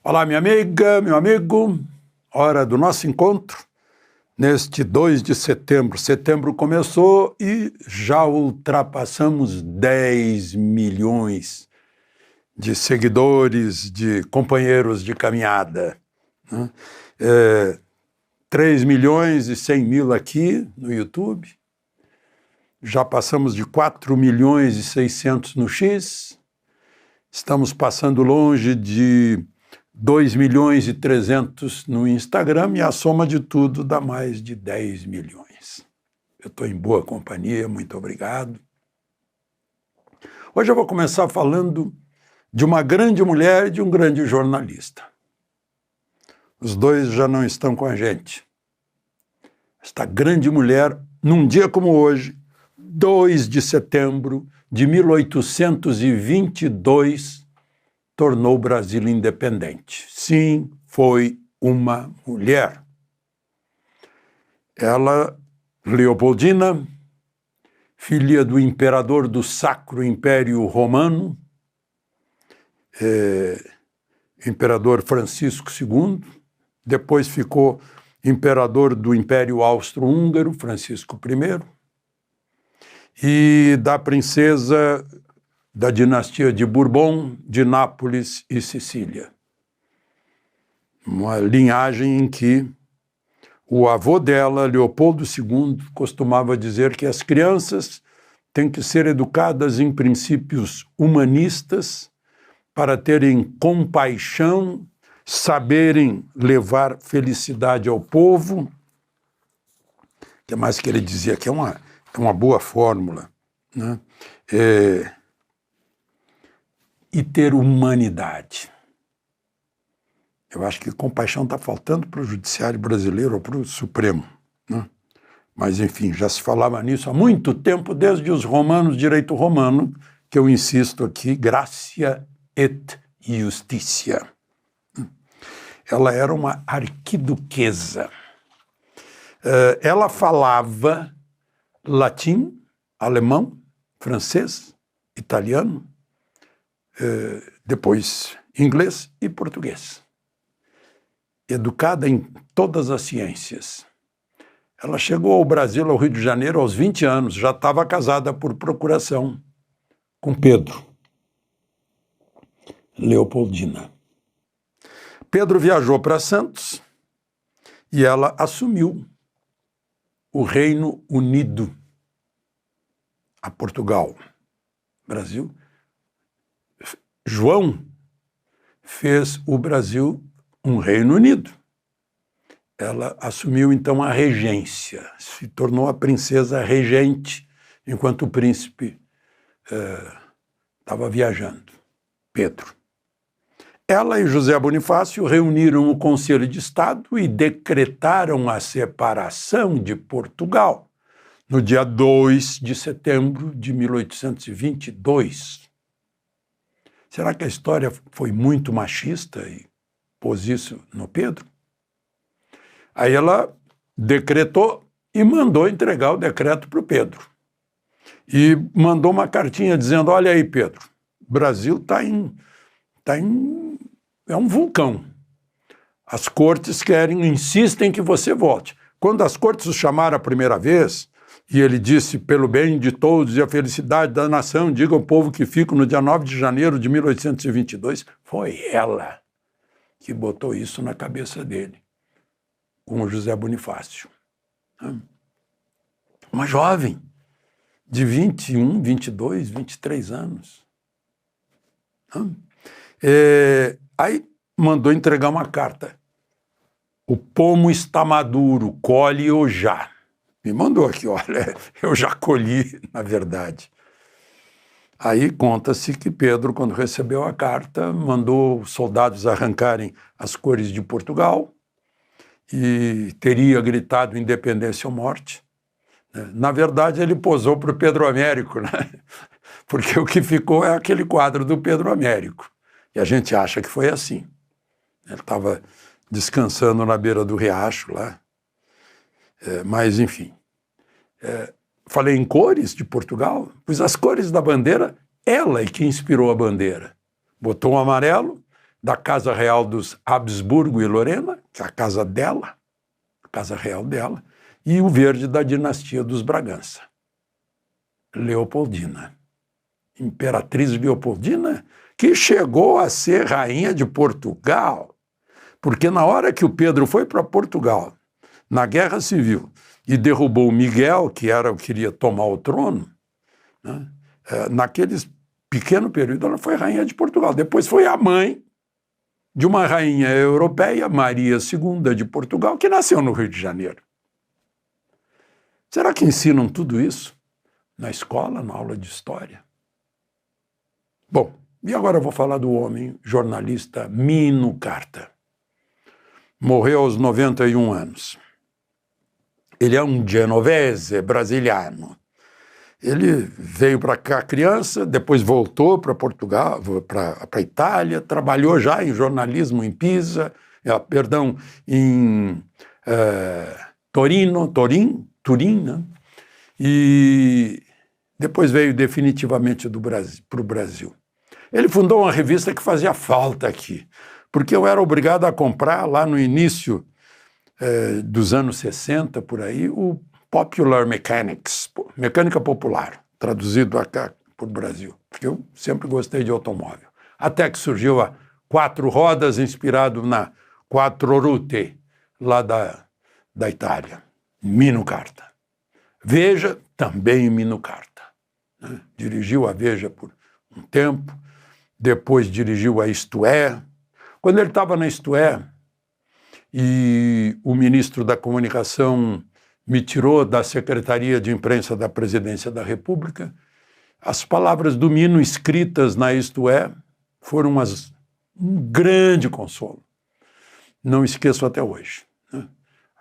Olá, minha amiga, meu amigo, hora do nosso encontro neste 2 de setembro. Setembro começou e já ultrapassamos 10 milhões de seguidores, de companheiros de caminhada. 3 milhões e 100 mil aqui no YouTube. Já passamos de 4 milhões e 600 no X. Estamos passando longe de 2 milhões e 300 no Instagram e a soma de tudo dá mais de 10 milhões. Eu estou em boa companhia, muito obrigado. Hoje eu vou começar falando de uma grande mulher e de um grande jornalista. Os dois já não estão com a gente. Esta grande mulher, num dia como hoje, 2 de setembro de 1822, tornou o Brasil independente. Sim, foi uma mulher. Ela, Leopoldina, filha do imperador do Sacro Império Romano, imperador Francisco II, depois ficou imperador do Império Austro-Húngaro, Francisco I, e da princesa da dinastia de Bourbon, de Nápoles e Sicília. Uma linhagem em que o avô dela, Leopoldo II, costumava dizer que as crianças têm que ser educadas em princípios humanistas para terem compaixão, saberem levar felicidade ao povo. O que mais que ele dizia? Que é uma boa fórmula, né? E ter humanidade. Eu acho que compaixão está faltando para o judiciário brasileiro ou para o Supremo, né? Mas, enfim, já se falava nisso há muito tempo, desde os romanos, direito romano, que eu insisto aqui, gratia et justitia. Ela era uma arquiduquesa. Ela falava latim, alemão, francês, italiano, depois inglês e português. Educada em todas as ciências. Ela chegou ao Brasil, ao Rio de Janeiro, aos 20 anos, já estava casada por procuração com Pedro. Leopoldina. Pedro viajou para Santos e ela assumiu o Reino Unido a Portugal. Brasil. João fez o Brasil um Reino Unido. Ela assumiu, então, a regência, se tornou a princesa regente, enquanto o príncipe estava viajando, Pedro. Ela e José Bonifácio reuniram o Conselho de Estado e decretaram a separação de Portugal no dia 2 de setembro de 1822. Será que a história foi muito machista e pôs isso no Pedro? Aí ela decretou e mandou entregar o decreto para o Pedro. E mandou uma cartinha dizendo, olha aí, Pedro, o Brasil é um vulcão. As cortes insistem que você volte. Quando as cortes o chamaram a primeira vez, e ele disse, pelo bem de todos e a felicidade da nação, diga ao povo que fico no dia 9 de janeiro de 1822, foi ela que botou isso na cabeça dele, com o José Bonifácio. Uma jovem de 21, 22, 23 anos. Aí mandou entregar uma carta. O pomo está maduro, colhe-o já. Me mandou aqui, olha, eu já colhi, na verdade. Aí conta-se que Pedro, quando recebeu a carta, mandou os soldados arrancarem as cores de Portugal e teria gritado independência ou morte. Na verdade, ele posou para o Pedro Américo, né? Porque o que ficou é aquele quadro do Pedro Américo. E a gente acha que foi assim. Ele estava descansando na beira do riacho lá. Mas, enfim. Falei em cores de Portugal, pois as cores da bandeira, ela é que inspirou a bandeira. Botou um amarelo, da Casa Real dos Habsburgo e Lorena, que é a casa dela, a casa real dela, e o verde da dinastia dos Bragança. Leopoldina. Imperatriz Leopoldina, que chegou a ser rainha de Portugal, porque na hora que o Pedro foi para Portugal, na Guerra Civil, e derrubou Miguel, que queria tomar o trono, né, naquele pequeno período ela foi rainha de Portugal. Depois foi a mãe de uma rainha europeia, Maria II de Portugal, que nasceu no Rio de Janeiro. Será que ensinam tudo isso na escola, na aula de história? Bom, e agora eu vou falar do homem jornalista Mino Carta. Morreu aos 91 anos. Ele é um genovese brasiliano. Ele veio para cá criança, depois voltou para Portugal, para a Itália, trabalhou já em jornalismo em Pisa, em Turim, né? E depois veio definitivamente para o Brasil. Ele fundou uma revista que fazia falta aqui, porque eu era obrigado a comprar lá no início dos anos 60, por aí, o Popular Mechanics, Mecânica Popular, traduzido acá por Brasil, porque eu sempre gostei de automóvel. Até que surgiu a Quatro Rodas, inspirado na Quattro Ruote, lá da Itália, Mino Carta. Veja, também Mino Carta, né? Dirigiu a Veja por um tempo, depois dirigiu a Isto É. Quando ele estava na Isto É, e o ministro da Comunicação me tirou da Secretaria de Imprensa da Presidência da República, as palavras do Mino escritas na Isto É foram um grande consolo. Não esqueço até hoje, né?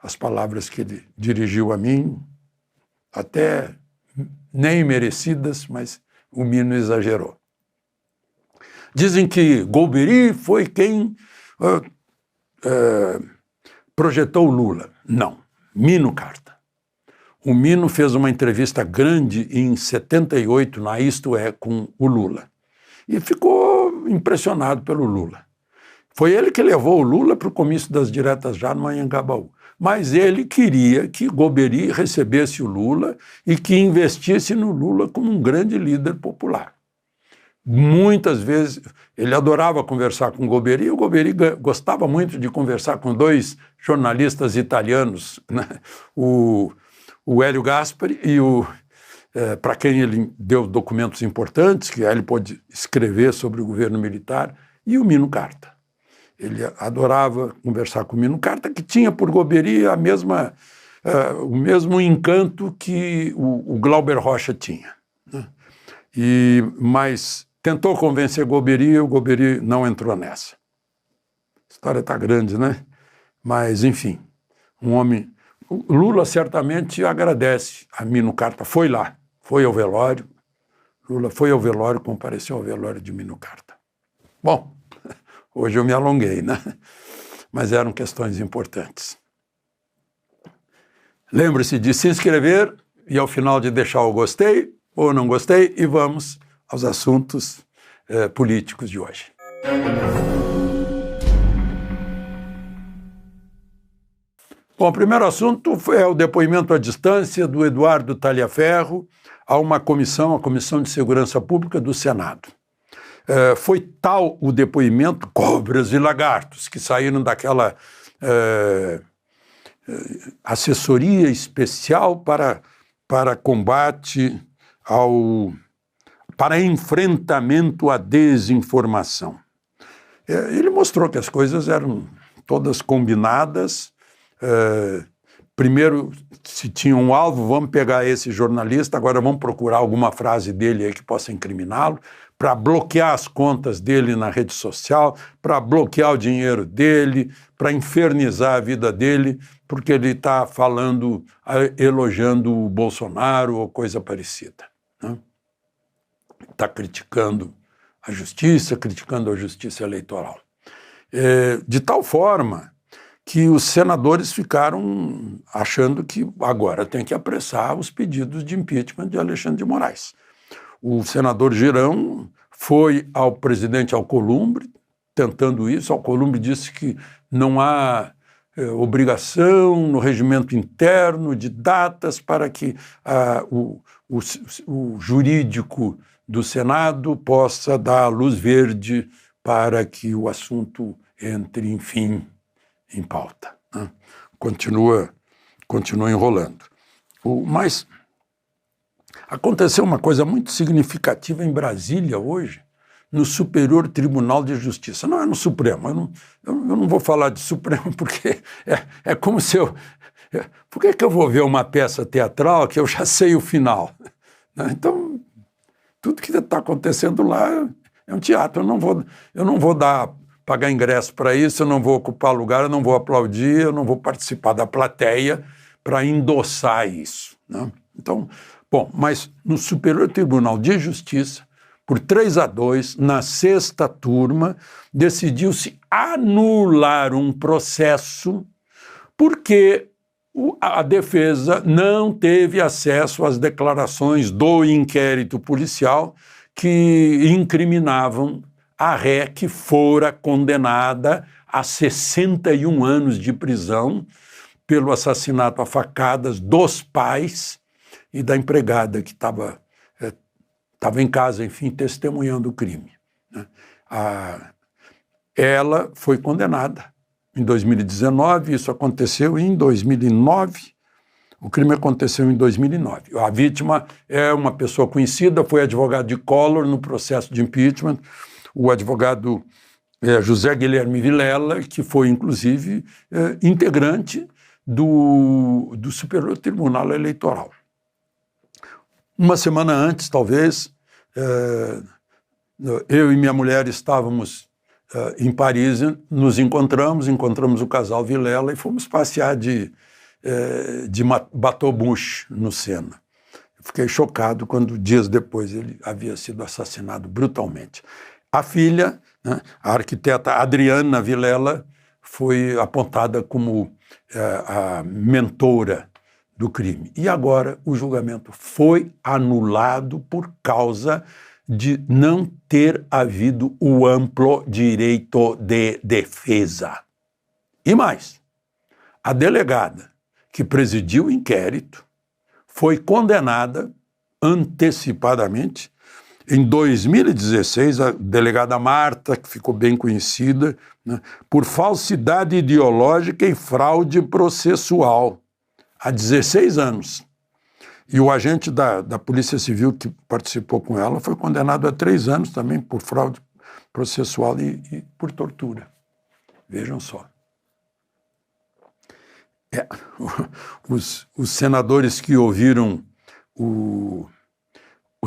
As palavras que ele dirigiu a mim, até nem merecidas, mas o Mino exagerou. Dizem que Golbery foi quem projetou o Lula. Não, Mino Carta. O Mino fez uma entrevista grande em 78 na Isto É com o Lula e ficou impressionado pelo Lula. Foi ele que levou o Lula para o comício das diretas já no Anhangabaú. Mas ele queria que Golbery recebesse o Lula e que investisse no Lula como um grande líder popular. Muitas vezes, ele adorava conversar com o Golbery gostava muito de conversar com dois jornalistas italianos, né? O Hélio Gaspari e para quem ele deu documentos importantes, que aí ele pôde escrever sobre o governo militar, e o Mino Carta. Ele adorava conversar com o Mino Carta, que tinha por Golbery o mesmo encanto que o Glauber Rocha tinha, né? Mas tentou convencer Golbery e o Golbery não entrou nessa. A história está grande, né? Mas, enfim, um homem... O Lula certamente agradece a Mino Carta. Foi lá, foi ao velório. Lula foi ao velório, compareceu ao velório de Mino Carta. Bom, hoje eu me alonguei, né? Mas eram questões importantes. Lembre-se de se inscrever e, ao final, de deixar o gostei ou não gostei, e vamos aos assuntos políticos de hoje. Bom, o primeiro assunto é o depoimento à distância do Eduardo Talhaferro a uma comissão, a Comissão de Segurança Pública do Senado. Foi tal o depoimento, cobras e lagartos, que saíram daquela assessoria especial para combate para enfrentamento à desinformação. Ele mostrou que as coisas eram todas combinadas. Primeiro, se tinha um alvo, vamos pegar esse jornalista, agora vamos procurar alguma frase dele aí que possa incriminá-lo, para bloquear as contas dele na rede social, para bloquear o dinheiro dele, para infernizar a vida dele, porque ele está falando, elogiando o Bolsonaro ou coisa parecida, né? Está criticando a justiça eleitoral. De tal forma que os senadores ficaram achando que agora tem que apressar os pedidos de impeachment de Alexandre de Moraes. O senador Girão foi ao presidente Alcolumbre, tentando isso. Alcolumbre disse que não há obrigação no regimento interno de datas para que o jurídico do Senado possa dar a luz verde para que o assunto entre, enfim, em pauta, né? Continua enrolando. Mas aconteceu uma coisa muito significativa em Brasília hoje, no Superior Tribunal de Justiça. Não é no Supremo, eu não vou falar de Supremo porque é como se eu... Por que eu vou ver uma peça teatral que eu já sei o final? Então, tudo que está acontecendo lá é um teatro. Eu não vou pagar ingresso para isso, eu não vou ocupar lugar, eu não vou aplaudir, eu não vou participar da plateia para endossar isso, né? Então, bom, mas no Superior Tribunal de Justiça, por 3-2, na sexta turma, decidiu-se anular um processo porque a defesa não teve acesso às declarações do inquérito policial que incriminavam a ré que fora condenada a 61 anos de prisão pelo assassinato a facadas dos pais e da empregada que estava em casa, enfim, testemunhando o crime, né? Ela foi condenada em 2019, isso aconteceu em 2009, o crime aconteceu em 2009. A vítima é uma pessoa conhecida, foi advogado de Collor no processo de impeachment, o advogado José Guilherme Vilela, que foi, inclusive, integrante do Superior Tribunal Eleitoral. Uma semana antes, talvez, eu e minha mulher estávamos em Paris, nos encontramos o casal Vilela e fomos passear de bateau-bouche no Sena. Eu fiquei chocado quando, dias depois, ele havia sido assassinado brutalmente. A filha, né, a arquiteta Adriana Vilela, foi apontada como a mentora do crime. E agora o julgamento foi anulado por causa de não ter havido o amplo direito de defesa. E mais, a delegada que presidiu o inquérito foi condenada antecipadamente. Em 2016, a delegada Marta, que ficou bem conhecida, né, por falsidade ideológica e fraude processual, há 16 anos. E o agente da Polícia Civil que participou com ela foi condenado a 3 anos também por fraude processual e por tortura. Vejam só. Os senadores que ouviram o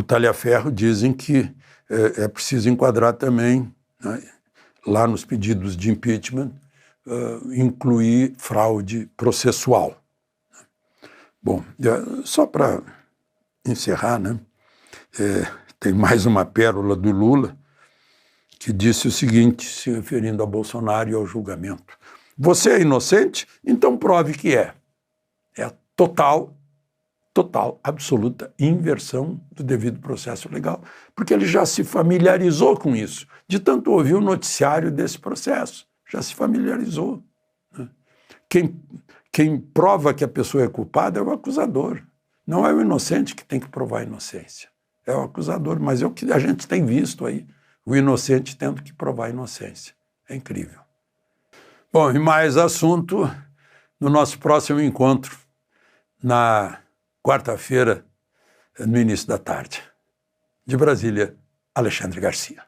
Talhaferro dizem que é preciso enquadrar também, né, lá nos pedidos de impeachment, incluir fraude processual. Bom, só para encerrar, né, tem mais uma pérola do Lula que disse o seguinte, se referindo a Bolsonaro e ao julgamento: você é inocente? Então prove que é. É a total, absoluta inversão do devido processo legal, porque ele já se familiarizou com isso, de tanto ouvir o noticiário desse processo, já se familiarizou, né? Quem prova que a pessoa é culpada é o acusador, não é o inocente que tem que provar a inocência, é o acusador, mas é o que a gente tem visto aí, o inocente tendo que provar a inocência, é incrível. Bom, e mais assunto no nosso próximo encontro, na quarta-feira, no início da tarde. De Brasília, Alexandre Garcia.